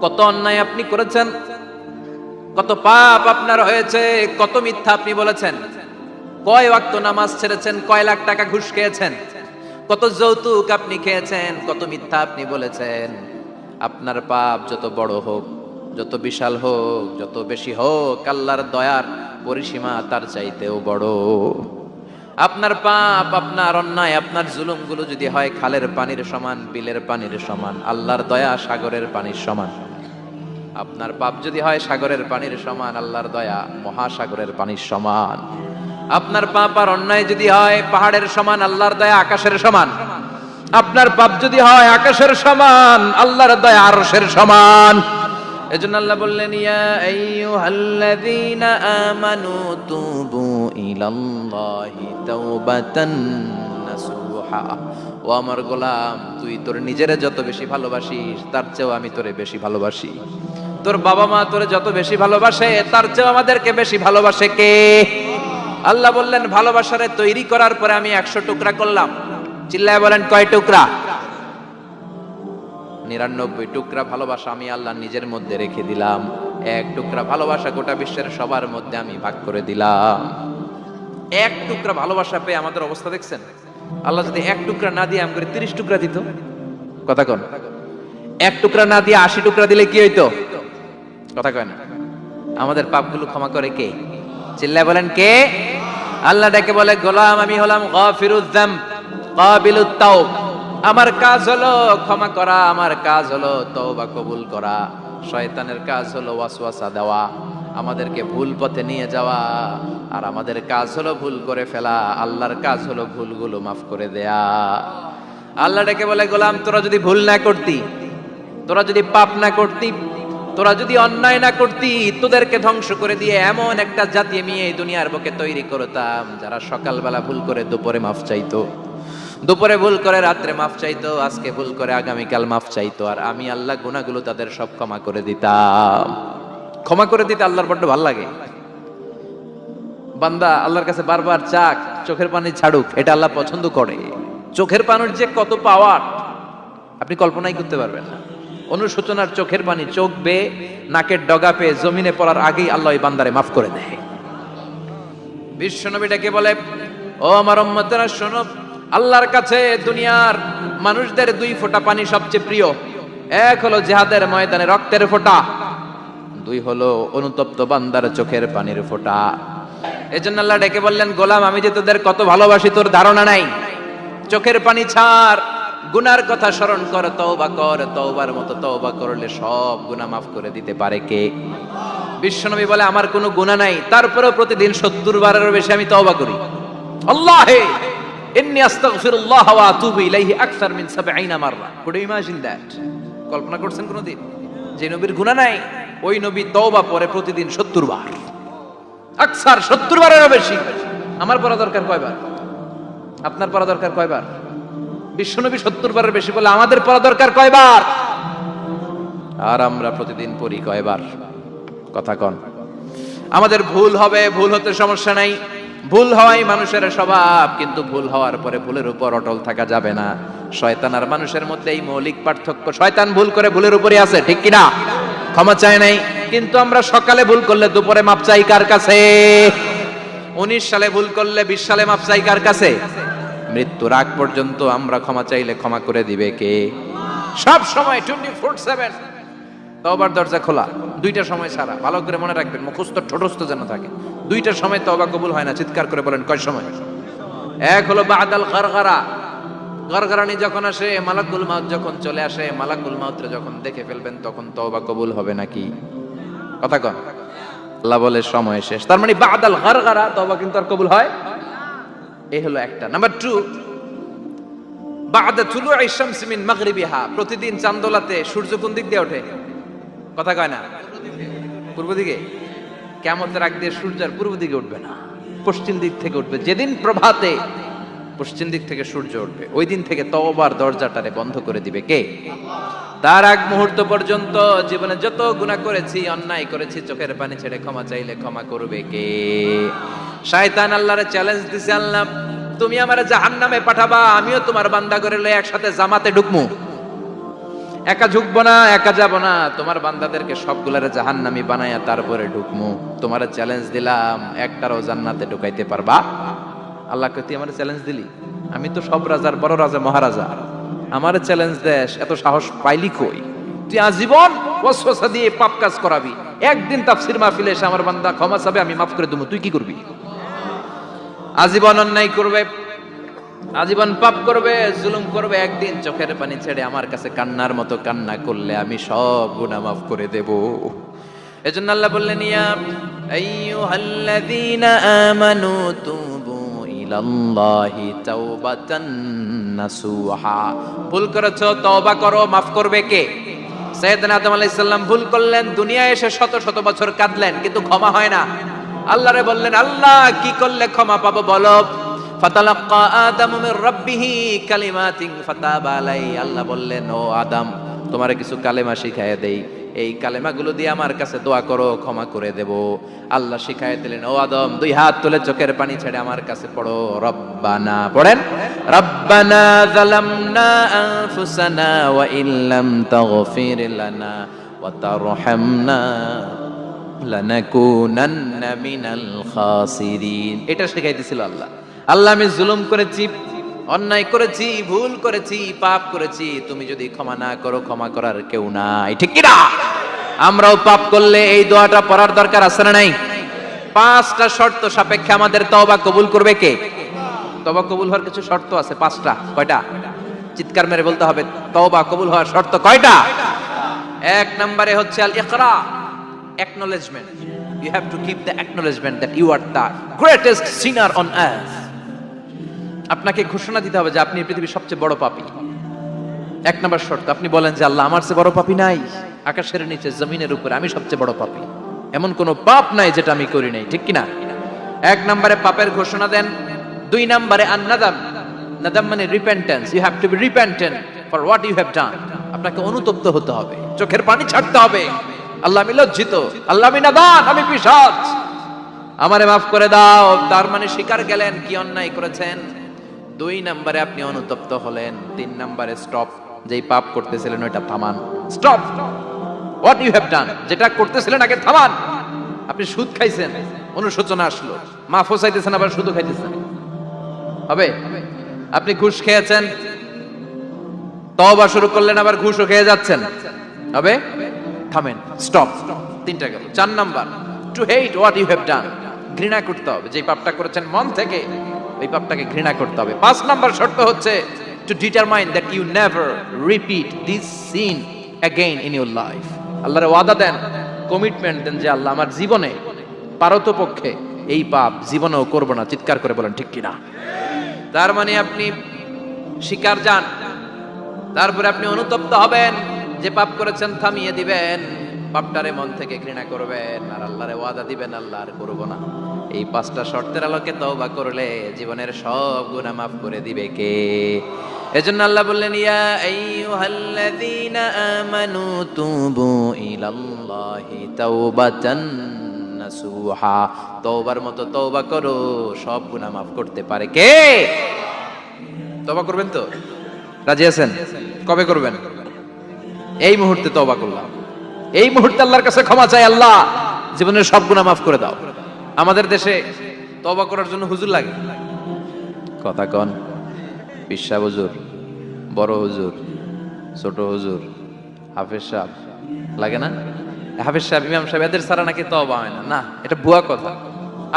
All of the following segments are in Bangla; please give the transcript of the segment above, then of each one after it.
কত অন্যায় আপনি করেছেন, কত পাপ আপনার হয়েছে, কত মিথ্যা আপনি বলেছেন, কয় ওয়াক্ত নামাজ ছেড়েছেন, কয় লাখ টাকা ঘুষ খেয়েছেন, কত যৌতুক আপনি খেয়েছেন, কত মিথ্যা আপনি বলেছেন। আপনার পাপ যত বড় হোক, যত বিশাল হোক, যত বেশি হোক, আল্লাহর দয়ার পরিসীমা তার চাইতেও বড়। আপনার পাপ, আপনার অন্যায়, আপনার জুলুমগুলো যদি হয় খালের পানির সমান, বিলের পানির সমান, আল্লাহর দয়া সাগরের পানির সমান। আপনার পাপ যদি হয় সাগরের পানির সমান, আল্লাহর দয়া মহাসাগরের পানির সমান। আপনার পাপ আর অন্যায় যদি হয় পাহাড়ের সমান, আল্লাহর দয়া আকাশের সমান। আপনার পাপ যদি হয় আকাশের সমান, আল্লাহর দয়া আরশের সমান। এজন্য আল্লাহ বললেন, ইয়া আইয়ুহাল্লাযীনা আমানু তুবু ইলাল্লাহি তাওবাতান নাসুহা। ও আমার গোলাম, তুই তোর নিজেরে যত বেশি ভালোবাসিস তার চেয়েও আমি তোরে বেশি ভালোবাসি। তোর বাবা মা তোরে যত বেশি ভালোবাসে তার চেয়েও আমাদেরকে বেশি ভালোবাসে কে? আল্লাহ বললেন, ভালোবাসারে তৈরি করার পরে আমি 100 টুকরা করলাম। চিল্লায় বলেন, কয় টুকরা? 99 টুকরা ভালোবাসা আমি আল্লাহ নিজের মধ্যে রেখে দিলাম। 1 টুকরা ভালোবাসা গোটা বিশ্বের সবার মধ্যে আমি ভাগ করে দিলাম। 1 টুকরা ভালোবাসা পেয়ে আমাদের অবস্থা দেখছেন? আল্লাহ যদি 1 টুকরা না দিয়ে আমাকে 30 টুকরা দিত, কথা কন। 1 টুকরা না দিয়ে 80 টুকরা দিলে কি হইতো? কথা কয় না। আমাদের পাপগুলো ক্ষমা করে কে? চিল্লায় বলেন, কে? আল্লাহ ডেকে বলে, গোলাম আমি হলাম গাফিরুয যাম কাবিলুত তাওব। আমার কাজ হলো ক্ষমা করা, আমার কাজ হলো তওবা কবুল করা। শয়তানের কাজ হলো ওয়াসওয়াসা দেওয়া, আমাদেরকে ভুল পথে নিয়ে যাওয়া। আর আমাদের কাজ হলো ভুল করে ফেলা, আল্লাহর কাজ হলো ভুলগুলো মাফ করে দেয়া। আল্লাহ ডেকে বলে, গোলাম তোরা যদি ভুল না করতি, তোরা যদি পাপ না করতি, তোরা যদি অন্যায় না করতি, তোদেরকে ধ্বংস করে দিয়ে এমন একটা জাতি আমি এই দুনিয়ার বুকে তৈরি করতাম যারা সকালবেলা ভুল করে দুপুরে মাফ চাইতো, দুপুরে ভুল করে রাত্রে মাফ চাইতো, আজকে ভুল করে আগামীকাল মাফ চাইতো। আর আমি আল্লাহ গুনাহগুলো তাদের সব ক্ষমা করে দিতাম। ক্ষমা করে দিতে আল্লাহর বড্ড ভালো লাগে। বান্দা আল্লাহর কাছে বারবার চাক, চোখের পানি ছাড়ুক, এটা আল্লাহ পছন্দ করে। চোখের পানির যে কত পাওয়ার আপনি কল্পনাই করতে পারবেন না। অনুশোচনার চোখের পানি চোখ বেয়ে নাকের ডগা পেয়ে জমিনে পড়ার আগেই আল্লাহ ওই বান্দারে মাফ করে দেয়। বিশ্বনবী ডেকে বলে, ও আমার উম্মতেরা শোনো, আল্লাহর কাছে দুনিয়ার মানুষদের 2 ফোঁটা পানি সবচেয়ে প্রিয়। 1 হলো জিহাদের ময়দানে রক্তের ফোঁটা, 2 হলো অনুতপ্ত বান্দার চোখের পানির ফোঁটা। এজন্য আল্লাহ ডেকে বললেন, গোলাম আমি যে তোদের কত ভালোবাসি তোর ধারণা নাই। চোখের পানি ছাড়, গুনার কথা স্মরণ কর, তওবা কর। তওবার মতো তওবা করলে সব গুনাহ মাফ করে দিতে পারে কে? বিশ্বনবী বলে, আমার কোনো গুনাহ নাই, তারপরেও প্রতিদিন 70 বারেরও বেশি আমি তওবা করি। আল্লাহে ইন্নী আস্তাগফিরুল্লাহ ওয়া আতুবু ইলাইহি আকসার মিন 70 মাররা। Could you imagine that? কল্পনা করছেন কোনদিন যে নবীর গুনাহ নাই ওই নবী তওবা পড়ে প্রতিদিন 70 বার, আকসার 70 বারেরও বেশি। আমার পড়া দরকার কয়বার? আপনার পড়া দরকার কয়বার? বিশ্বনবী 70 বারের বেশি বলে আমাদের পড়া দরকার কয়বার? আর আমরা প্রতিদিন পড়ি কয়বার? কথা কন। আমাদের ভুল হবে, ভুল হতে সমস্যা নাই, ভুল হওয়াই মানুষের স্বভাব, কিন্তু ভুল হওয়ার পরে ভুলের উপর অটল থাকা যাবে না। শয়তান আর মানুষের মধ্যে এই মৌলিক পার্থক্য। শয়তান ভুল করে ভুলের উপরই আছে, ঠিক কিনা? ক্ষমা চায় নাই, কিন্তু আমরা সকালে ভুল করলে দুপুরে মাপ চাই কার কাছে? 19 সালে ভুল করলে 20 সালে মাপ চাই কার কাছে? মৃত্যুর আগ পর্যন্ত আমরা ক্ষমা চাইলে ক্ষমা করে দিবে কে? সব সময় 24/7 তওবার দরজা খোলা, 2টা সময় ছাড়া। ভালো করে মনে রাখবেন, মুখস্থ ঠোঁটস্থ যেন থাকে। 2টা সময় তওবা কবুল হয় না। চিৎকার করে বলেন, কয় সময়? 1 হলো বাদাল গারগারা, গারগারানি যখন আসে, মালাকুল মাউত যখন চলে আসে, মালাকুল মাউতরে যখন দেখে ফেলবেন তখন তওবা কবুল হবে নাকি? কথা কন। আল্লাহ বলে সময় শেষ, তার মানে বাদাল গারগারা তওবা কিন্তু আর কবুল হয়। এই হলো একটা। নাম্বার 2, বাদা তুলুই শামসি মিন মাগরিবিহা। প্রতিদিন চাঁদোলাতে সূর্য কোন দিক দিয়ে ওঠে? কথা কয় না? পূর্ব দিকে। কিয়ামতের আগ দিয়ে সূর্য আর পূর্ব দিকে উঠবে না, পশ্চিম দিক থেকে উঠবে। যেদিন প্রভাতে পশ্চিম দিক থেকে সূর্য উঠবে, ওই দিন থেকে তওবার দরজাটারে বন্ধ করে দিবে কে? তার আগ মুহূর্ত পর্যন্ত জীবনে যত গুনাহ করেছি, অন্যায় করেছি, চোখের পানি ছেড়ে ক্ষমা চাইলে ক্ষমা করবে কে? শয়তান আল্লাহরে চ্যালেঞ্জ দিছে, আল্লাহ তুমি আমারে জাহান্নামে পাঠাবা, আমিও তোমার বান্দা করে লয়ে একসাথে জামাতে ঢুকমু। একা ঝুঁকবো না, একা যাব না, তোমার বান্দাদেরকে সবগুলারে জাহান্নামী বানায়া তারপরে ঢুকমু। তোমার চ্যালেঞ্জ দিলাম, একটারও জান্নাতে ঢুকাইতে পারবা? আল্লাহকে তুই আমার চ্যালেঞ্জ দিলি? আমি তো সব রাজার বড় রাজা, মহারাজা, আমার চ্যালেঞ্জ দেশ, এত সাহস পাইলি কই? তুই আজীবন ওয়াসওয়াসা দিয়ে পাপ কাজ করাবি, একদিন তাফসীর মাহফিলে এসে আমার বান্দা ক্ষমা চাবে, আমি মাফ করে দেবো, তুই কি করবি? আজীবন অন্যায় করবে, আজীবন পাপ করবে, জুলুম করবে, একদিন চোখের পানি ছেড়ে আমার কাছে কান্নার মতো কান্না করলে আমি সব গুনাহ মাফ করে দেব। এজন্য আল্লাহ বললেন, ইয়া আইয়ুহাল্লাযীনা আমানু তুবু ইলাল্লাহি তাওবাতান নাসুহা। ভুল করেছো, তওবা করো, মাফ করবে কে? সাইয়েদনা আদম আলাইহিস সালাম ভুল করলেন, দুনিয়ায় এসে শত শত বছর কাঁদলেন, কিন্তু ক্ষমা হয় না। আল্লাহরে বললেন, আল্লাহ কি করলে ক্ষমা পাবো বলো? ফাতালাক্কা আদামু মির রাব্বিহি কালিমাতিন ফাতাবা আলাই। আল্লাহ বললেন, ও আদম, তোমারে কিছু কালেমা শিখাইয়া দেই, এই কালেমাগুলো দিয়ে আমার কাছে দোয়া করো, ক্ষমা করে দেব। আল্লাহ শিখাইয়া দিলেন, ও আদম, দুই হাত তুলে চোখের পানি ছেড়ে আমার কাছে পড়ো, রব্বানা, পড়েন, রব্বানা যালামনা আনফুসানা ওয়া ইল্লাম তাগফির লানা ওয়া তারহামনা লানাকুনান্না মিনাল খাসিরিন। এটা শিখাইতেছিল আল্লাহ। আল্লাহ, আমি জুলুম করেছি, অন্যায় করেছি, ভুল করেছি, পাপ করেছি, তুমি যদি ক্ষমা না করো, ক্ষমা করার কেউ নাই, ঠিক কি না? আমরাও পাপ করলে এই দোয়াটা পড়ার দরকার আছে না নাই? 5টা শর্ত সাপেক্ষে আমাদের তওবা কবুল করবে কে? তওবা কবুল হওয়ার কিছু শর্ত আছে, 5টা। কয়টা? চিৎকার মেরে বলতে হবে, তওবা কবুল হওয়ার শর্ত কয়টা? 1 নম্বরে হচ্ছে আল ইকরা, acknowledgement. You have to keep the acknowledgement that you are the greatest sinner on earth. আপনাকে ঘোষণা দিতে হবে যে আপনি পৃথিবীর সবচেয়ে বড় পাপী। 1 নম্বর শর্ত, আপনি বলেন যে আল্লাহ, আমার চেয়ে বড় পাপী নাই, আকাশের নিচে জমিনের উপরে আমি সবচেয়ে বড় পাপী, এমন কোনো পাপ নাই যেটা আমি করি নাই, ঠিক কি না? 1 নম্বরে পাপের ঘোষণা দেন। 2 নম্বরে আন-নাদাম, নাদাম মানে repentance. You have to be repentant for what you have done. আপনাকে অনুতপ্ত হতে হবে, চোখের পানি ছাড়তে হবে। আল্লাহ, আমি লজ্জিত, আল্লাহ আমি নাদান, আমি পিশাচ, আমারে মাফ করে দাও। তার মানে স্বীকার গেলেন কি অন্যায় করেছেন। 2 নম্বরে আপনি অনুতপ্ত হলেন। 3 নম্বরে স্টপ, যেই পাপ করতেছিলেন ওইটা থামান, stop what you have done, যেটা করতেছিলেন আগে থামান। আপনি সুদ খাইছেন, অনুশোচনা আসলো, মাফও চাইতেছেন, আবার সুদও খাইতেছেন, হবে? আপনি ঘুষ খেয়েছেন, তওবা শুরু করলেন, আবার ঘুষও খেয়ে যাচ্ছেন, হবে? থামেন, স্টপ। 3টা গেল। 4 number, to hate what you have done, ঘৃণা করতে হবে, যে পাপটা করেছেন মন থেকে ওই পাপটাকে ঘৃণা করতে হবে। 5 নাম্বার শর্ত হচ্ছে to determine that you never repeat this sin again in your life. আল্লাহর ওয়াদা দেন, কমিটমেন্ট দেন যে আল্লাহ, আমার জীবনে পারতপক্ষে এই পাপ জীবনেও করব না। চিৎকার করে বলেন ঠিক কিনা? তার মানে আপনি স্বীকার যান, তারপরে আপনি অনুতপ্ত হবেন, যে পাপ করেছেন থামিয়ে দিবেন, পাপটারে মন থেকে ঘৃণা করবেন, আর আল্লাহরে ওয়াদা দিবেন, আল্লাহ আর করব না। এই 5টা শর্তের আলোকে তওবা করলে জীবনের সব গুনাহ মাফ করে দিবে কে? এজন্য আল্লাহ বললেন, ইয়া আইয়ুহাল্লাযীনা আমানু তুবু ইলাল্লাহি তাওবাতান নাসুহা। তওবার মতো তওবা করো, সব গুনাহ মাফ করতে পারে কে? তওবা করবেন তো? রাজি আছেন? কবে করবেন? এই মুহূর্তে তওবা করলাম, এই মুহূর্তে আল্লাহর কাছে ক্ষমা চাই, আল্লাহ জীবনের সব গুনাহ মাফ করে দাও। আমাদের দেশে তওবা করার জন্য হুজুর লাগে, কথা কন, পিসা হুজুর, বড় হুজুর, ছোট হুজুর, হাফেজ সাহেব লাগে না? হাফেজ সাহেব, ইমাম সাহেব, এদের ছাড়া নাকি তওবা হয় না। না, এটা ভুয়া কথা।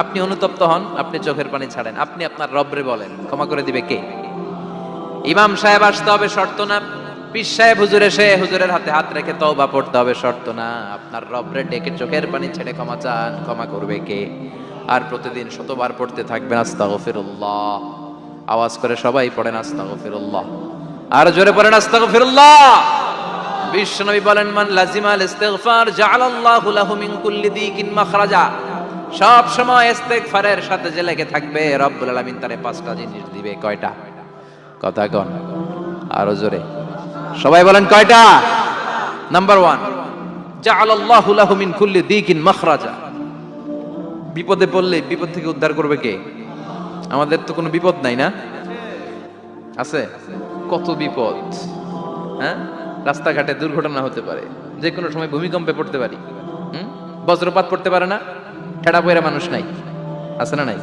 আপনি অনুতপ্ত হন, আপনি চোখের পানি ছাড়েন, আপনি আপনার রবরে বলেন, ক্ষমা করে দিবে কে? ইমাম সাহেব আসতে হবে শর্ত না, পীর সাহেব হুজুর এসে হুজুরের হাতে হাত রেখে তওবা পড়তে হবে শর্ত না। আপনার রবরে ডেকে চোখের পানি ছেড়ে ক্ষমা চান, ক্ষমা করবে কে? আর প্রতিদিন শতবার পড়তে থাকবেন আস্তাগফিরুল্লাহ। আওয়াজ করে সবাই পড়েন আস্তাগফিরুল্লাহ, আর জোরে পড়েন আস্তাগফিরুল্লাহ। বিশ্বনবী বলেন, মান লাজিমাল ইস্তিগফার জাআলাল্লাহু লাহু মিন কুল্লি দিকিন মাখরাজা। সব সময় ইস্তিগফারের সাথে যে লেগে থাকবে, রব্বুল আলামিন তারে 5টা জিনিস দিবে। কয়টা? কথা কন, আরো জোরে সবাই বলেন, কয়টা? নাম্বার 1, জাআলাল্লাহু লাহু মিন কুল্লি দিকিন মাখরাজা। বিপদে পড়লে বিপদ থেকে উদ্ধার করবে কে? আমাদের তো কোনো বিপদ নাই, না আছে? কত বিপদ, হ্যাঁ? রাস্তাঘাটে দুর্ঘটনা হতে পারে, যে কোনো সময় ভূমিকম্পে পড়তে পারি, বজ্রপাত পড়তে পারে না, ঠেড়া পয়রা মানুষ নাই, আছে না নাই?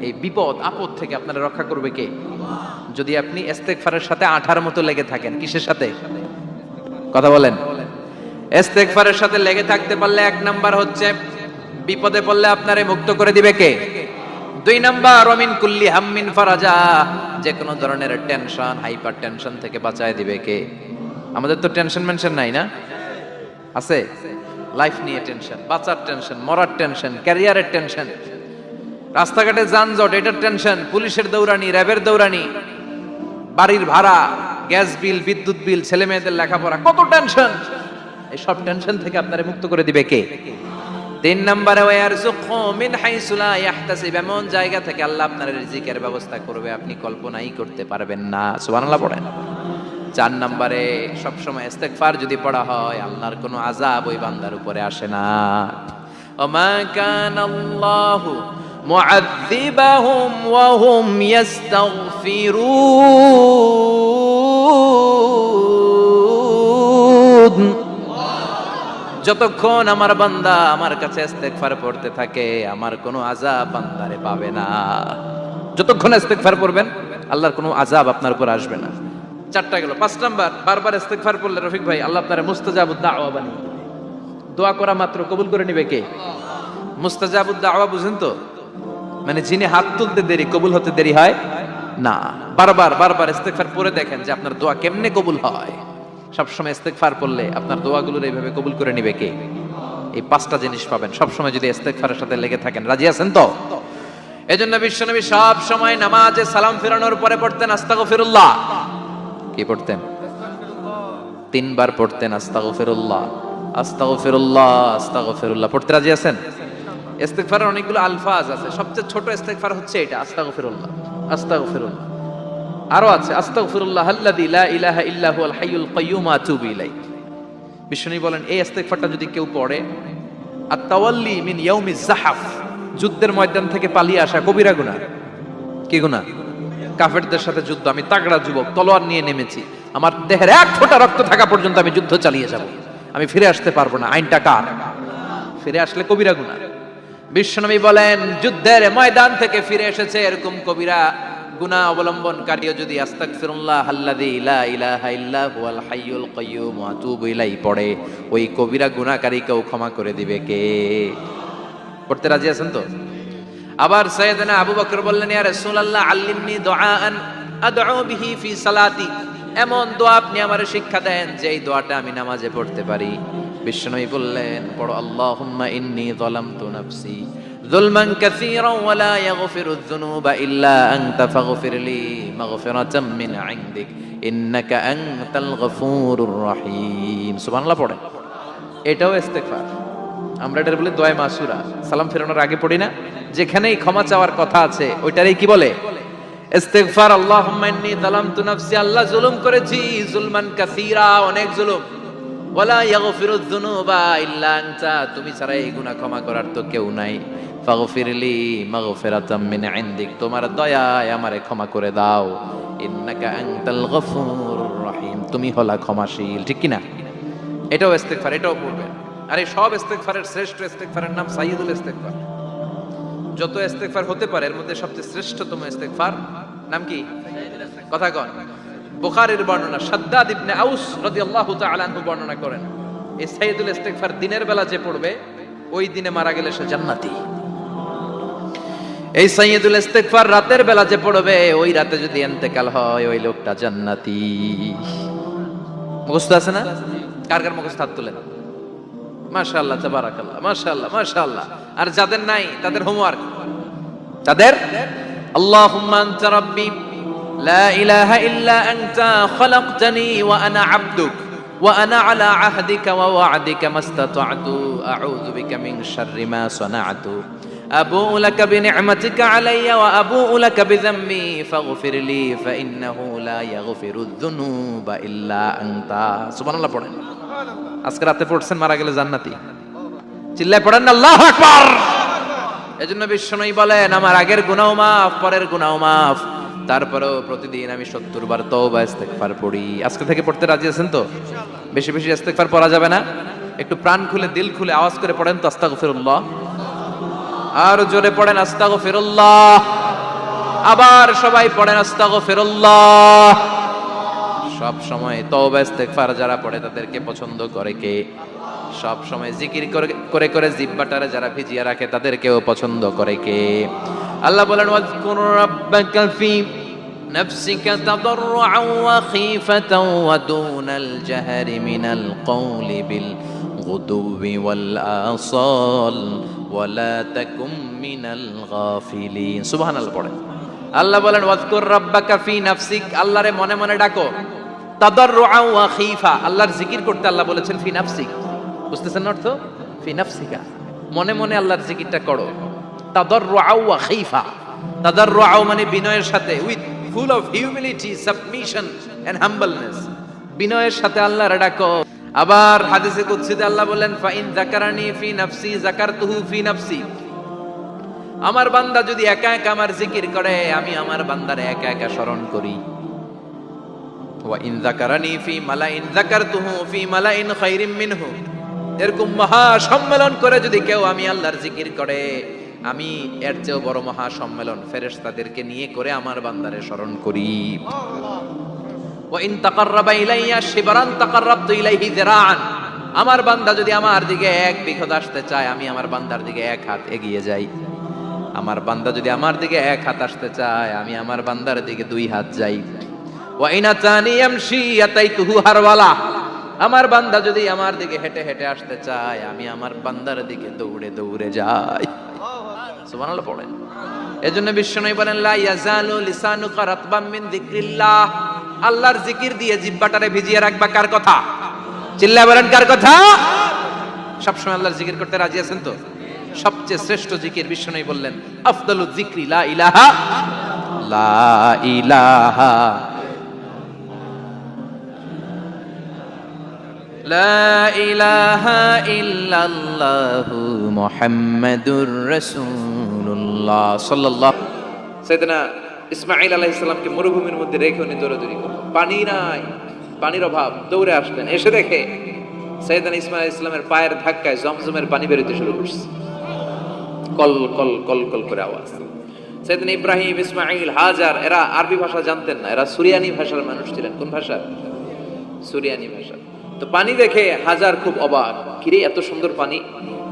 এই বিপদ আপদ থেকে আপনারা রক্ষা করবে কে? যদি আপনি ইস্তেগফারের সাথে আঠার মতো লেগে থাকেন। কিসের সাথে? কথা বলেন। ইস্তেগফারের সাথে লেগে থাকতে পারলে এক নাম্বার হচ্ছে বিপদে পড়লে আপনারে মুক্ত করে দিবে কে? দুই নাম্বার ওমিন কুল্লি হাম্মিন ফারাজা, যে কোনো ধরনের টেনশন, হাইপার টেনশন থেকে বাঁচায় দিবে কে? আমাদের তো টেনশন মেনশন নাই না? আছে? লাইফ নিয়ে টেনশন, বাঁচার টেনশন, মরার টেনশন, ক্যারিয়ারের টেনশন, রাস্তাঘাটে যানজট এটার টেনশন, পুলিশের দৌড়ানি, র্যাবের দৌড়ানি, বাড়ির ভাড়া, গ্যাস বিল, বিদ্যুৎ বিল, ছেলে মেয়েদের লেখাপড়া, কত টেনশন। এই সব টেনশন থেকে আপনারে মুক্ত করে দিবে কে? তিন নম্বরে ওয়ারযুকহু মিন হাইসু লা ইয়াহতাসিব, এমন জায়গা থেকে আল্লাহ আপনার রিজিকের ব্যবস্থা করবে আপনি কল্পনাই করতে পারবেন না। সুবহানাল্লাহ পড়েন। চার নম্বরে সবসময় ইস্তেগফার যদি পড়া হয় আল্লাহর কোনো আযাব ওই বান্দার উপরে আসে না। ওমা কানাল্লাহু মুআযযিবাহুম ওয়া হুম ইস্তাগফিরুন, যতক্ষণ আমার বান্দা আমার কাছে ইস্তেগফার পড়তে থাকে আমার কোনো আযাব বান্দারে পাবে না। যতক্ষণ ইস্তেগফার পড়বেন আল্লাহর কোনো আযাব আপনার উপর আসবে না। চারটা গেল। পাঁচ নাম্বার, বারবার ইস্তেগফার পড়লে রফিক ভাই আল্লাহ আপনারে মুস্তাজাবুদ দাওয়া বানিয়ে দিবে। দোয়া করা মাত্র কবুল করে নিবে কে? মুস্তাজাবুদ দাওয়া বুঝেন তো? মানে যিনি হাত তুলতে দেরি কবুল হতে দেরি হয় না। বারবার বারবার ইস্তেগফার পড়ে দেখেন যে আপনার দোয়া কেমনে কবুল হয়। সবসময় ইস্তেগফার পড়লে আপনার দোয়াগুলোর এইভাবে কবুল করে নিবে কে? এই পাঁচটা জিনিস পাবেন সবসময় যদি ইস্তেগফারের সাথে লেগে থাকেন। রাজি আছেন তো? এজন্য বিশ্বনবী সব সময় নামাজে সালাম ফেরানোর পরে পড়তেন আস্তাগফিরুল্লাহ। কি পড়তেন? তিনবার পড়তেন আস্তাগফিরুল্লাহ, আস্তাগফিরুল্লাহ, আস্তাগফিরুল্লাহ। পড়তে রাজি আছেন? ইস্তেগফারের অনেকগুলো আলফাজ আছে, সবচেয়ে ছোট ইস্তেগফার হচ্ছে এটা, আস্তাগফিরুল্লাহ, আস্তাগফিরুল্লাহ। আরো আছে আস্তাগফিরুল্লাহ আল্লাযী লা ইলাহা ইল্লা হুয়াল হাইয়ুল কাইয়্যুম ওয়া আতুবু ইলাইহি। বিষ্ণু বলেন এই ইস্তেগফারটা যদি কেউ পড়ে, আত-তাওয়াল্লি মিন ইয়াউমিজ যাহাফ, যুদ্ধের ময়দান থেকে পালিয়ে আসা কবিরা গুনাহ। কি গুনাহ? কাফেরদের সাথে যুদ্ধ, আমি তাগড়া যুবক, তলোয়ার নিয়ে নেমেছি, আমার দেহের এক ফোঁটা রক্ত থাকা পর্যন্ত আমি যুদ্ধ চালিয়ে যাব, আমি ফিরে আসতে পারবো না, আইনটা কার? ফিরে আসলে কবিরা গুনাহ। বিশ্বনবী বলেন যুদ্ধের ময়দান থেকে ফিরে এসেছে এরকম কবিরা গুনাহ অবলম্বনকারীও যদি আস্তাগফিরুল্লাহ আল্লাযী লা ইলাহা ইল্লা হুয়াল হাইয়ুল কাইয়্যুম ওয়া আতুবু ইলাইহি পড়ে, ওই কবিরা গুনাহকারীকেও ক্ষমা করে দিবে কে? পড়তে রাজি আছেন তো? আবার সাইয়েদনা আবু বকর বললেন ইয়া রাসূলুল্লাহ আল্লিমনি দুআআন আদউ বিহি ফি সালাতি, এমন দোয়া আপনি আমারে শিক্ষা দেন যে এই দোয়াটা আমি নামাজে পড়তে পারি। বিশ্বনবী বললেন পড়ো আল্লাহুম্মা ইন্নী যালামতু নাফসি যুলমান কাসীরান ওয়া লা ইয়াগফিরুয যুনুবা ইল্লা আনতা ফাগফিরলি মাগফিরাতাম মিন ইনদিক ইন্নাকা আনতাল গফুরুর রহিম। সুবহানাল্লাহ পড়েন। এটাও ইস্তেগফার। আমরা এটার বলে দোয়া মাসুরা, সালাম ফেরানোর আগে পড়ি না? যেখানেই ক্ষমা চাওয়ার কথা আছে ওইটারই কি বলে? ইস্তেগফার। আল্লাহুম্মা ইন্নী যালামতু নাফসি, আল্লাহ জুলুম করেছি, যুলমান কাসীরা, অনেক জুলুম, ওয়ালা ইয়াগফিরুয যুনুবা ইল্লা আনতা, তুমি ছাড়া এই গুনাহ ক্ষমা করার তো কেউ নাই, ফাগফিরলি মাগফিরাতাম মিন ইনদিক, তোমার দয়ায় আমারে ক্ষমা করে দাও, ইন্নাকা আনতাল গফুরুর রহিম, তুমি হলা ক্ষমাশীল। ঠিক কি না? এটাও ইস্তেগফার, এটাও পড়বেন। আর এই সব ইস্তেগফারের শ্রেষ্ঠ ইস্তেগফারের নাম সাইয়্যিদুল ইস্তেগফার। যত ইস্তেগফার হতে পারে এর মধ্যে সবচেয়ে শ্রেষ্ঠতম ইস্তেগফার নাম কি? কথা কন। বুখারীর বর্ণনা, শাদ্দাদ ইবনে আউস রাদিয়াল্লাহু তাআলা আনহু বর্ণনা করেন এই সাইয়্যিদুল ইস্তেগফার দিনের বেলা যে পড়বে ওই দিনে মারা গেলে সে জান্নাতি। এই সাইয়্যিদুল ইস্তেগফার রাতের বেলা যে পড়বে ওই রাতে যদি ইন্তেকাল হয় ওই লোকটা জান্নাতি। মুখস্থ আছে না? কার কার মুখস্থ? হাত তুলেন। মাশাআল্লাহ, তাবারাকাল্লাহ, মাশাআল্লাহ, মাশাআল্লাহ। আর যাদের নাই তাদের হোমওয়ার্ক, তাদের আল্লাহুম্মা আনতা রাব্বি লা ইলাহা ইল্লা আনতা খালাকতানি ওয়া আনা আবদুক ওয়া আনা আলা আহদিকা ওয়া ওয়া'দিকা মাস্তাতা'তু আউযু বিকা মিন শাররি মা সানা'তু আবু'ু লাকা বিনি'মাতিকা আলাইয়া ওয়া আবু'ু লাকা বিযাম্মি ফাগফিরলি ফাইন্নাহু লা ইয়াগফিরুয যুনুবা ইল্লা আনতা। সুবহানাল্লাহ পড়েন। আজকে রাতে পড়ছেন, মারা গেলে জান্নাতি। চিল্লায় পড়েন আল্লাহু আকবার। এজন্য বিশ্বনবী বলেন আমার আগের গুনাহ মাফ, পরের গুনাহ মাফ, তারপরেও প্রতিদিন আমি 70 বার তওবা ইস্তেগফার পড়ি। আজকে থেকে পড়তে রাজি আছেন তো? বেশি বেশি ইস্তেগফার পড়া যাবে না? একটু প্রাণ খুলে দিল খুলে আওয়াজ করে পড়েন তো আস্তাগফিরুল্লাহ। আর জোরে পড়েন আস্তাগফিরুল্লাহ। আবার সবাই পড়েন আস্তাগফিরুল্লাহ। সব সময় তওবা ইস্তেগফার যারা পড়ে তাদেরকে পছন্দ করে কে? সব সময় জিকির করে করে জিহ্বাটারে যারা ভিজিয়ে রাখে তাদেরকেও পছন্দ করে কে? আল্লাহ বলেন ওয়াজকুর রাব্বাকা ফি নাফসিকা তাদাররুআন ওয়া খীফাতান ওয়া দুনাল জাহরি মিনাল কওলি বিল গুদুবি ওয়াল আসাল ওয়া লা তাকুম মিনাল গাফিলিন। সুবহানাল্লাহ পড়েন। আল্লাহ বলেন ওয়াজকুর রাব্বাকা ফি নাফসিক, আল্লাহরে মনে মনে ডাকো। তাদাররুআন ওয়া খীফা, আল্লাহর জিকির করতে আল্লাহ বলেছেন ফি নাফসিক। বুঝতেছেন অর্থ? ফি নাফসিকা, মনে মনে আল্লাহর জিকিরটা করো। তাদাররুআন ওয়া খীফা, তাদাররুআন মানে বিনয়ের সাথে, with full of humility, submission and humbleness, বিনয়ের সাথে আল্লাহর ডাকো। আবার হাদিসে কুদসিতে আল্লাহ বলেন ফাইন যাকারানি ফি নাফসি যাকারতুহু ফি নাফসি, আমার বান্দা যদি একা একা আমার জিকির করে আমি আমার বান্দারে একা একা স্মরণ করি। ওয়া ইন যাকারানি ফি মালাইন যাকারতুহু ফি মালাইন খায়রিম মিনহু, এরকম মহা সম্মেলন করে যদি কেউ আমি আল্লাহর জিকির করে আমি এর চেয়েও বড় মহা সম্মেলন ফেরেশতাদেরকে নিয়ে করে আমার বান্দারে স্মরণ করি। ওয়া ইন তাকাররাবা ইলাইয়া শিবরান তাকাররাবতু ইলাইহি যিরাআন, আমার বান্দা যদি আমার দিকে এক বিঘত আসতে চায় আমি আমার বান্দার দিকে এক হাত এগিয়ে যাই। আমার বান্দা যদি আমার দিকে এক হাত আসতে চায় আমি আমার বান্দার দিকে দুই হাত যাই। ওয়া ইন আতানি ইয়ামশি আতাইতুহু হারওয়ালা, আমার বান্দা যদি আমার দিকে হেঁটে হেঁটে আসতে চায় আমি আমার বান্দার দিকে দৌড়ে দৌড়ে যাই। সুবহানাল্লাহ পড়েন। এজন্য বিশ্বনবী বলেন লা ইয়াজালু লিসানুকা রাতবাম মিন যিকরিল্লাহ, আল্লাহর জিকির দিয়ে জিহ্বাটারে ভিজিয়ে রাখবা। কার কথা? চিল্লায় বলেন কার কথা? সবসময় আল্লাহর জিকির করতে রাজি আছেন তো? সবচেয়ে শ্রেষ্ঠ জিকির বিশ্বনবী বললেন আফদালু যিকরি লা ইলাহা লা ইলাহা লা ইলাহা ইল্লাল্লাহু মুহাম্মাদুর রাসূলুল্লাহ সাল্লাল্লাহু। সাইয়েদনা ইসমাঈল আলাইহিস সালামকে মরুভূমির মধ্যে রেখে উনি দৌড়াদৌড়ি করলেন, পানি নাই, পানির অভাব, দৌড়ে আসলেন। এসে দেখে সাইয়েদনা ইসমাঈল আলাইহিস সালামের পায়ের ধাক্কায় জমজমের পানি বের হতে শুরু করছে, কল কল কল কল করে আওয়াজ। সাইয়েদনা ইব্রাহিম, ইসমাঈল, হাজার এরা আরবি ভাষা জানতেন না, এরা সুরিয়ানি ভাষার মানুষ ছিলেন। কোন ভাষা? সুরিয়ানি ভাষা। তো পানি দেখে হাজার খুব অবাক, কিরে এত সুন্দর পানি,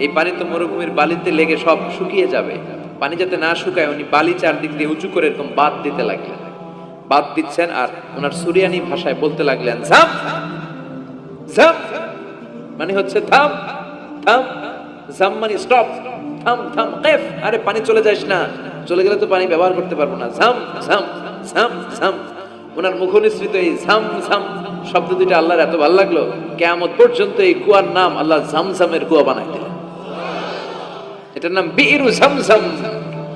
এই পানি তো মরুভূমির বালিতে লেগে সব শুকিয়ে যাবে। পানি যাতে না শুকায় উনি বালি চারদিক দিয়ে উঁচু করে এরকম বাদ দিতে লাগলেন। বাদ দিচ্ছেন আর ওনার সুরিয়ানি ভাষায় বলতে লাগলেন ঝাম ঝাম, মানে হচ্ছে থাম থাম, ঝাম মানে স্টপ, থাম থাম, কেফ, আরে পানি চলে যাস না, চলে গেলে তো পানি ব্যবহার করতে পারবো না, ঝাম ঝাম ঝাম ঝাম। ওনার মুখ নিঃসৃত এই ঝাম ঝাম শব্দ দুইটা আল্লাহর এত ভালো লাগলো, কিয়ামত পর্যন্ত এই কুয়ার নাম আল্লাহ ঝামঝামের কুয়া বানাই দিলেন। এটার নাম বিইরু ঝামঝাম।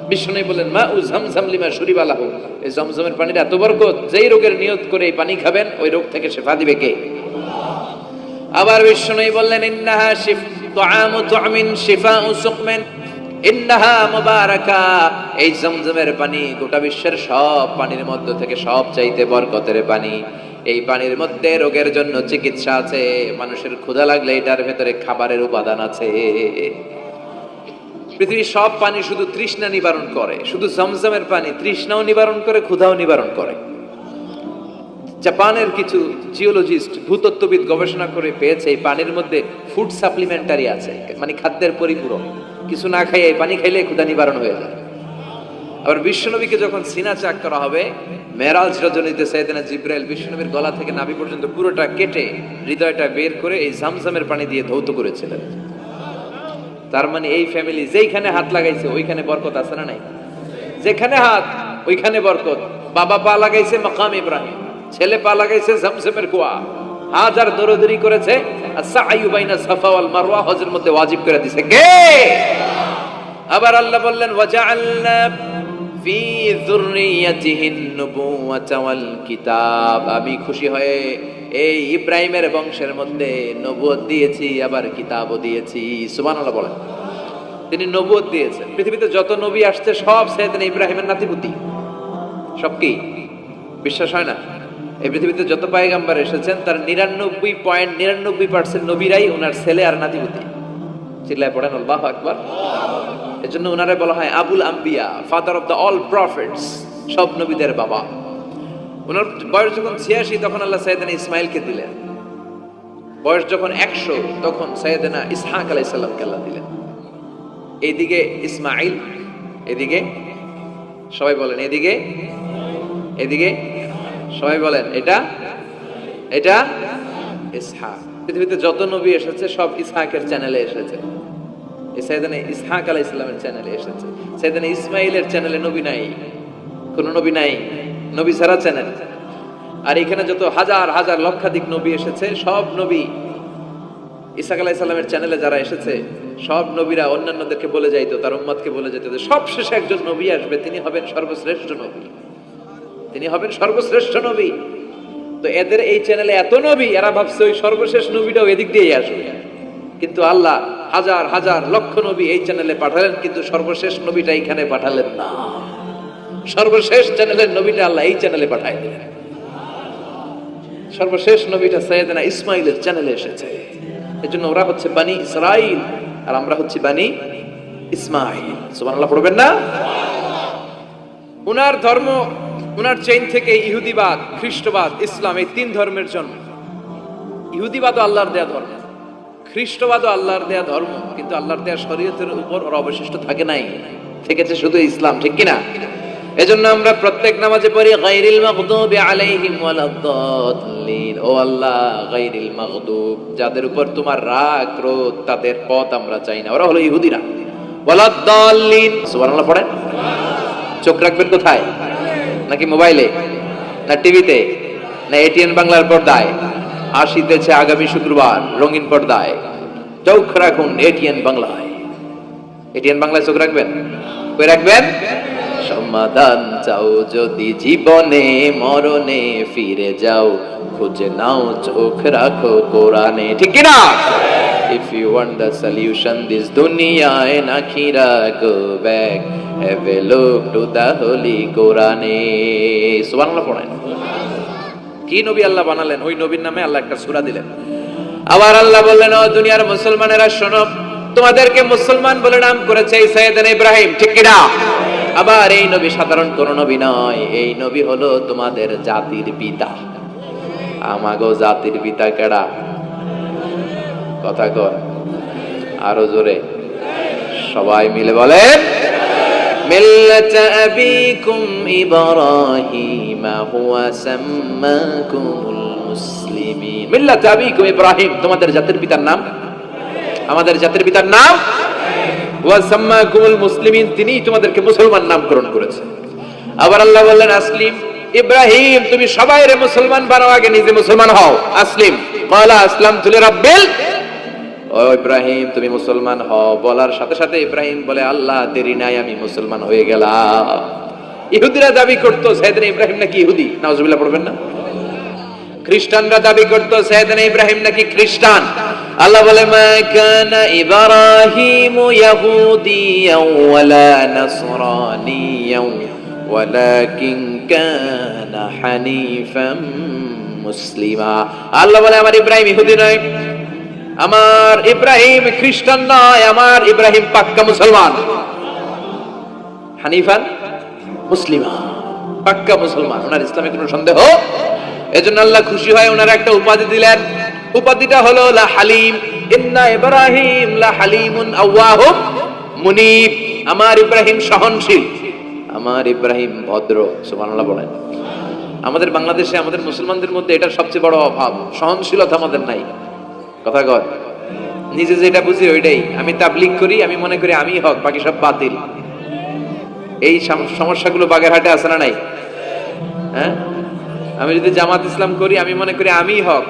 বিষ্ণু বলেন মা উ ঝামঝাম লিমা শুরিবা লাহু, এই জমজমের পানির এত বরকত, যেই রোগের নিয়ত করে এই পানি খাবেন ওই রোগ থেকে শিফা দিবে কে? আবার বিষ্ণু বললেন ইন্নাহা তুআমু তুআমিন শিফাউ সুকমিন ইন্নাহা মুবারাকা, এই জমজমের পানি গোটা বিশ্বের সব পানির মধ্যে থেকে সব চাইতে বরকতের পানি। এই পানির মধ্যে রোগের জন্য চিকিৎসা আছে, মানুষের ক্ষুধা লাগলে এটার ভেতরে খাবারের উপাদান আছে। পৃথিবীর সব পানি শুধু তৃষ্ণা নিবারণ করে, শুধু জমজমের পানি তৃষ্ণাও নিবারণ করে, ক্ষুধাও নিবারণ করে। জাপানের কিছু জিওলজিস্ট, ভূতত্ত্ববিদ গবেষণা করে পেয়েছে এই পানির মধ্যে ফুড সাপ্লিমেন্টারি আছে, মানে খাদ্যের পরিপূরক। কিছু না খাইয়ে এই পানি খাইলে ক্ষুধা নিবারণ হয়ে যায়। আবার বিশ্বনবীকে যখন সিনা চাক করা হবে, মেরাজ রজনীতে সাইয়েদনা জিবরাইল বিশ্বনবীর গলা থেকে নাভি পর্যন্ত পুরোটা কেটে হৃদয়টা বের করে এই জামজামের পানি দিয়ে ধৌত করেছিলেন। তার মানে এই ফ্যামিলি যেইখানে হাত লাগাইছে ওইখানে বরকত আছে না নাই? যেখানে হাত ওইখানে বরকত। বাবা পা লাগাইছে মাকাম ইব্রাহিম, ছেলে পা লাগাইছে জামজামের কুয়া, হাজার দৌড়াদৌড়ি করেছে, আস-সা'য়ু বাইনা সাফা ওয়াল মারওয়া হজের মধ্যে ওয়াজিব করে দিয়েছে কে? আবার আল্লাহ বললেন ওয়াজআলনা ফি যুররিয়াতিহিন নুবুওয়াতা ওয়াল কিতাব, আমি খুশি হয়ে এই ইব্রাহিমের বংশের মধ্যে নবুয়ত দিয়েছি, আবার কিতাবও দিয়েছি। সুবহানাল্লাহ বলেন। তিনি নবুয়ত দিয়েছেন। পৃথিবীতে যত নবী আসছে সব সাইয়েদনা ইব্রাহিমের নাতিপুতি, সব কি বিশ্বাস হয় না? এই পৃথিবীতে যত পয়গম্বর এসেছেন তার 99.99% নবীরাই ওনার ছেলে আর নাতিপুতি। চিল্লায় পড়েন আল্লাহু আকবার। এজন্য ওনারে বলা হয় আবুল আম্বিয়া, father of the all prophets, সব নবীদের বাবা। ওনার বয়স যখন 86 তখন আল্লাহ সাইয়েদনা ইসমাইলকে দিলেন। বয়স যখন 100 তখন সাইয়েদনা ইসহাক আলাইহিস সালামকে আল্লাহ দিলেন। এইদিকে ইসমাইল, এদিকে সবাই বলেন এদিকে, এদিকে সবাই বলেন এটা এটা ইসহাক। পৃথিবীতে যত নবী এসেছে সব ইসহাকের চ্যানেলে এসেছে। সাইয়েদনা ইসহাক আলাইহিস সালামের চ্যানেলে এসেছে। সাইয়েদনা ইসমাইলের চ্যানেলে নবী নাই, কোন নবী নাই, নবী ছাড়া চ্যানেল। আর এখানে যত হাজার হাজার লক্ষাধিক নবী এসেছে সব নবী ইসহাক আলাইহিস সালামের চ্যানেলে যারা এসেছে সব নবীরা অন্যান্যদেরকে বলে যাইতো, তার উম্মতকে বলে যেত যে সবশেষে একজন নবী আসবে, তিনি হবেন সর্বশ্রেষ্ঠ নবী, তিনি হবেন সর্বশ্রেষ্ঠ নবী। তো এদের এই চ্যানেলে এত নবী, এরা ভাবছে ওই সর্বশেষ নবীটাও এদিক দিয়েই আসবে। কিন্তু আল্লাহ হাজার হাজার লক্ষ নবী এই চ্যানেলে পাঠালেন, কিন্তু সর্বশেষ নবীটা এখানে পাঠালেন না। সর্বশেষ চ্যানেলের নবীটা আল্লাহ এই চ্যানেলে পাঠায় দিলেন। সর্বশেষ নবীটা সাইয়েদনা ইসমাইলের চ্যানেলে এসেছে। এজন্য ওরা হচ্ছে বানি ইসরাইল আর আমরা হচ্ছি বানি ইসমাইল। সুবহানাল্লাহ পড়বেন না? উনার ধর্ম, উনার চেইন থেকে ইহুদিবাদ, খ্রিস্টবাদ, ইসলাম, এই তিন ধর্মের জন্ম। ইহুদিবাদও আল্লাহর দেয়া ধর্ম, খ্রিস্টবাদও আল্লাহর দেয়া ধর্ম, কিন্তু আল্লাহর দেয়া শরীয়তের উপর ওরা অবশিষ্ট থাকে নাই, থেকেছে শুধু ইসলাম, ঠিক কিনা? এজন্য আমরা প্রত্যেক নামাজে পড়ি গায়রিল মাগদুবি আলাইহিম ওয়ালাদ-দাল্লিন। ও আল্লাহ, গায়রিল মাগদুব, যাদের উপর তোমার রাগ ক্রোধ, তাদের পথ আমরা চাই না, ওরা হলো ইহুদিরা। ওয়ালাদ-দাল্লিন, সুবহানাল্লাহ পড়েন। চোখ রাখবেন কোথায়? নাকি মোবাইলে, না টিভিতে, না এটিএন বাংলার পর্দায়? আসিতেছে আগামী শুক্রবার রঙিন পর্দায়, চোখ রাখুন এটিএন বাংলায়। এটিএন বাংলায় চোখ রাখবেন, কই রাখবেন? সমাধান চাও যদি জীবনে মরণে, ফিরে যাও খুঁজে নাও চোখ রাখো কোরআনে, ঠিক কি না? If you want the solution this dunya and akhirah, go back, have a look to the holy Quran. সুবহানাল্লাহ পড়েন। কি নবী আল্লাহ বানালেন, ওই নবীর নামে আল্লাহ একটা সূরা দিলেন। আবার আল্লাহ বললেন, ও দুনিয়ার মুসলমানেরা শোনো, তোমাদেরকে মুসলমান বলে নাম করেছে সাইয়েদনা ইব্রাহিম, ঠিক কি না? আবার এই নবী সাধারণ কোন নবী নয়, এই নবী হলো তোমাদের জাতির পিতা। আমাগো জাতির পিতা কেডা? কথা কর আরো জোরে, সবাই মিলে বলেন, মিল্লাত আবিকুম ইব্রাহিম হুয়া সাম্মাকুমুল মুসলিমিন। মিল্লাত আবিকুম ইব্রাহিম, তোমাদের জাতির পিতার নাম, আমাদের জাতির পিতার নাম ওয়া সাম্মাকুমুল মুসলিমিন, তিনিই তোমাদেরকে মুসলমান নামকরণ করেছেন। আবার আল্লাহ বললেন, আসলিম ইব্রাহিম, তুমি সবাইরে মুসলমান বানাও, আগে নিজে মুসলমান হও। আসলিম ক্বালা আসলামতু লিরাব্বিল, ও ইব্রাহিম তুমি মুসলমান হও, বলার সাথে সাথে ইব্রাহিম বলে, আল্লাহ দেরি নাই, আমি মুসলমান হয়ে গেলাম। ইহুদিরা দাবি করতো সাইয়েদনা ইব্রাহিম নাকি ইহুদি, নাউজুবিল্লাহ পড়বেন না? খ্রিস্টানরা দাবি করতো সাইয়েদনা ইব্রাহিম নাকি খ্রিস্টান। আল্লাহ বলে, মা কানা ইব্রাহিম ইয়াহুদিয়াও ওয়ালা নাসরানিয়াও ওয়ালাকিন কানা হানিফাম মুসলিমা। আল্লাহ বলে, আমার ইব্রাহিম ইহুদি নয়, আমার ইব্রাহিম খ্রিস্টান নয়, আমার ইব্রাহিম পাক্কা মুসলমান। হানিফান মুসলিমা, পাক্কা মুসলমান, ওনার ইসলামে কোনো সন্দেহ। এজন্য আল্লাহ খুশি হয়, ওনার একটা উপাধি দিলেন। উপাধিটা হলো লা হালিম। ইন্না ইব্রাহিম লা হালিমুন আওয়াহুম মুনিব, আমার ইব্রাহিম সহনশীল, আমার ইব্রাহিম ভদ্র। সুবহানাল্লাহ বলেন। আমাদের বাংলাদেশে, আমাদের মুসলমানদের মধ্যে এটার সবচেয়ে বড় অভাব, সহনশীলতা আমাদের নাই। কথা কর, নিজে যেটা বুঝি ওইটাই। আমি তাবলীগ করি, আমি মনে করি আমি হক, বাকি সব বাতিল। এই সমস্যাগুলো বাগেরহাটে আছে না নাই? হ্যাঁ, আমি যদি জামাত ইসলাম করি, আমি মনে করি আমি হক,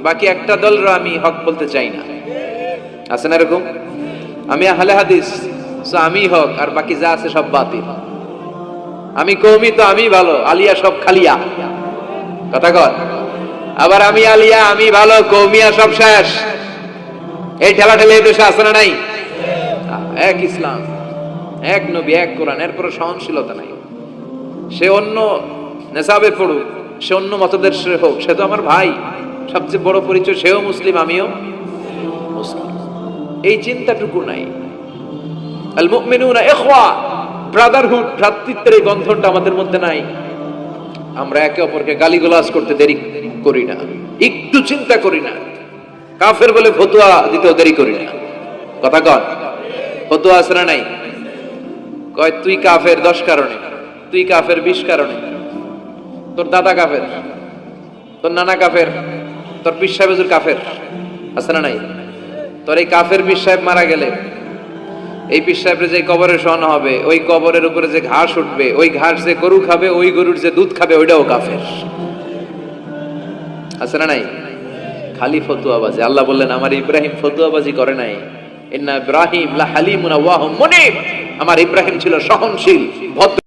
বাকি একটা দলরা আমি হক বলতে চাই না। আছে না এরকম? আমি আহলে হাদিস, সো আমি হক, আর বাকি যা আছে সব বাতিল। আমি কওমি, তো আমি ভালো, আলিয়া সব খালিয়া। কথা কর। আবার আমি আলিয়া, আমি ভালো, কওমিয়া সব শেষ। এই ঠেলা ঠেলে দেশে আছে না নাই? এক ইসলাম, এক নবী, এক কোরআন, এরপরে সহনশীলতা নাই। সে অন্য নেশাবে পড়ুক, সে অন্য মতদর্শের হোক, সে তো আমার ভাই। সবচেয়ে বড় পরিচয় সেও মুসলিম, আমিও মুসলিম। এই চিন্তাটুকু নাই। আল মুমিনুনা ইখওয়া, ব্রাদারহুড, ভ্রাতৃত্বের এই গন্ধটা আমাদের মধ্যে নাই। আমরা একে অপরকে গালিগালাজ করতে দেরি করি না, একটু চিন্তা করি না। কাফের বলে ফতোয়া দিতেও দেরি করি না। কথা কন, ফতোয়া আছে না নাই? কয় তুই কাফের 10 কারণে, তুই কাফের 20 কারণে, তোর দাদা কাফের, তোর নানা কাফের, তোর পীর সাহেব হুজুর কাফের, আছে না নাই? তোর এই কাফের পীর সাহেব মারা গেলে এই পীর সাহেবের যে কবরে শোয়ানো হবে, ওই কবরের উপরে যে ঘাস উঠবে, ওই ঘাস যে গরু খাবে, ওই গরুর যে দুধ খাবে, ওইটাও কাফের, আছে না নাই? খালি ফতুয়াবাজি। আল্লাহ বললেন আমার ইব্রাহিম ফতুয়াবাজি করে নাই। ইন্না ইব্রাহিম লা হালিমুন আওয়াহুম মুনিব, আমার ইব্রাহিম ছিল সহনশীল, ভদ্র।